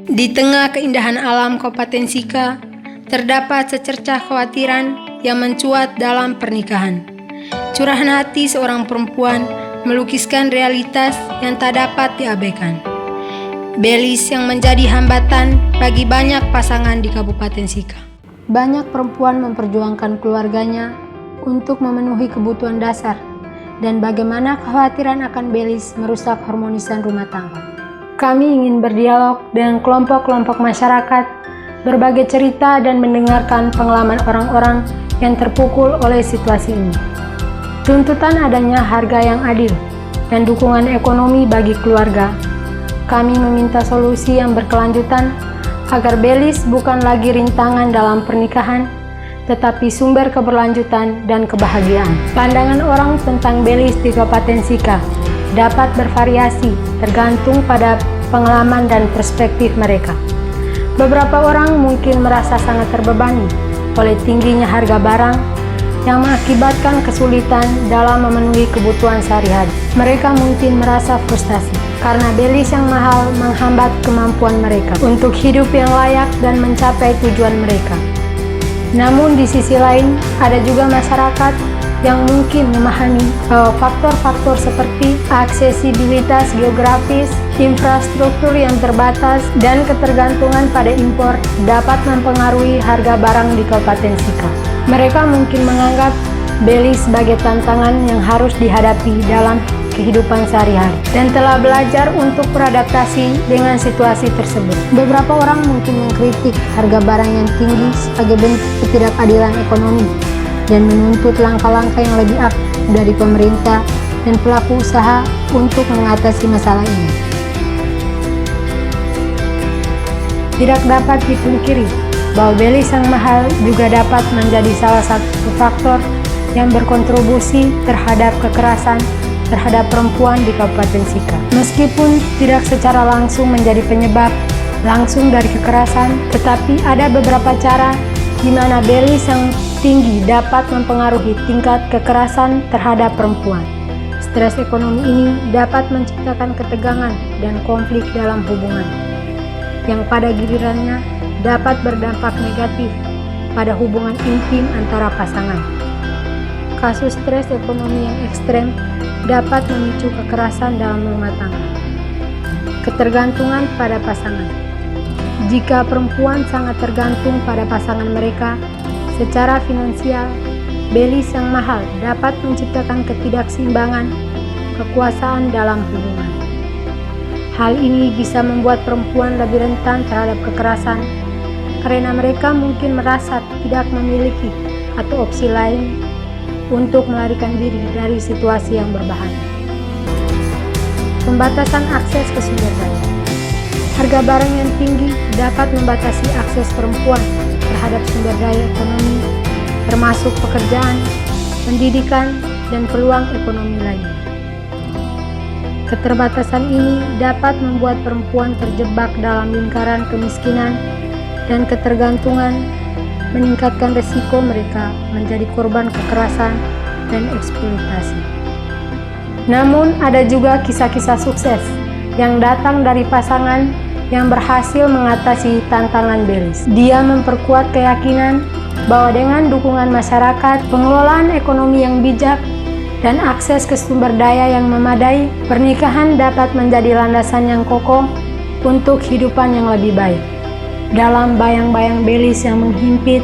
Di tengah keindahan alam Kabupaten Sika, terdapat secercah kekhawatiran yang mencuat dalam pernikahan. Curahan hati seorang perempuan melukiskan realitas yang tak dapat diabaikan. Belis yang menjadi hambatan bagi banyak pasangan di Kabupaten Sika. Banyak perempuan memperjuangkan keluarganya untuk memenuhi kebutuhan dasar, dan bagaimana kekhawatiran akan Belis merusak harmonisan rumah tangga. Kami ingin berdialog dengan kelompok-kelompok masyarakat, berbagi cerita dan mendengarkan pengalaman orang-orang yang terpukul oleh situasi ini. Tuntutan adanya harga yang adil dan dukungan ekonomi bagi keluarga. Kami meminta solusi yang berkelanjutan agar Belis bukan lagi rintangan dalam pernikahan, tetapi sumber keberlanjutan dan kebahagiaan. Pandangan orang tentang Belis di Kabupaten Sika dapat bervariasi tergantung pada pengalaman dan perspektif mereka. Beberapa orang mungkin merasa sangat terbebani oleh tingginya harga barang yang mengakibatkan kesulitan dalam memenuhi kebutuhan sehari-hari. Mereka mungkin merasa frustasi karena Belis yang mahal menghambat kemampuan mereka untuk hidup yang layak dan mencapai tujuan mereka. Namun di sisi lain, ada juga masyarakat yang mungkin memahami bahwa faktor-faktor seperti aksesibilitas geografis, infrastruktur yang terbatas, dan ketergantungan pada impor dapat mempengaruhi harga barang di Kabupaten Sika. Mereka mungkin menganggap Belis sebagai tantangan yang harus dihadapi dalam kehidupan sehari-hari dan telah belajar untuk beradaptasi dengan situasi tersebut. Beberapa orang mungkin mengkritik harga barang yang tinggi sebagai bentuk ketidakadilan ekonomi dan menuntut langkah-langkah yang lebih aktif dari pemerintah dan pelaku usaha untuk mengatasi masalah ini. Tidak dapat dipungkiri bahwa Belis yang mahal juga dapat menjadi salah satu faktor yang berkontribusi terhadap kekerasan terhadap perempuan di Kabupaten Sika. Meskipun tidak secara langsung menjadi penyebab langsung dari kekerasan, tetapi ada beberapa cara di mana Belis yang tinggi dapat mempengaruhi tingkat kekerasan terhadap perempuan. Stres ekonomi ini dapat menciptakan ketegangan dan konflik dalam hubungan, yang pada gilirannya dapat berdampak negatif pada hubungan intim antara pasangan. Kasus stres ekonomi yang ekstrem dapat memicu kekerasan dalam rumah tangga. Ketergantungan pada pasangan. Jika perempuan sangat tergantung pada pasangan mereka secara finansial, Belis yang mahal dapat menciptakan ketidakseimbangan kekuasaan dalam hubungan. Hal ini bisa membuat perempuan lebih rentan terhadap kekerasan karena mereka mungkin merasa tidak memiliki atau opsi lain untuk melarikan diri dari situasi yang berbahaya. Pembatasan akses ke sumber daya. Harga barang yang tinggi dapat membatasi akses perempuan terhadap sumber daya ekonomi, termasuk pekerjaan, pendidikan, dan peluang ekonomi lainnya. Keterbatasan ini dapat membuat perempuan terjebak dalam lingkaran kemiskinan dan ketergantungan, meningkatkan risiko mereka menjadi korban kekerasan dan eksploitasi. Namun ada juga kisah-kisah sukses yang datang dari pasangan yang berhasil mengatasi tantangan Belis. Dia memperkuat keyakinan bahwa dengan dukungan masyarakat, pengelolaan ekonomi yang bijak, dan akses ke sumber daya yang memadai, pernikahan dapat menjadi landasan yang kokoh untuk kehidupan yang lebih baik. Dalam bayang-bayang Belis yang menghimpit,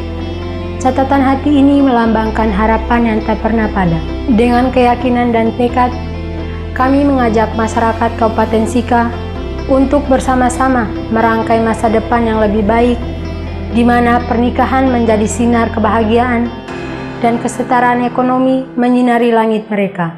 catatan hati ini melambangkan harapan yang tak pernah padam. Dengan keyakinan dan tekad, kami mengajak masyarakat Kabupaten Sika untuk bersama-sama merangkai masa depan yang lebih baik, di mana pernikahan menjadi sinar kebahagiaan dan kesetaraan ekonomi menyinari langit mereka.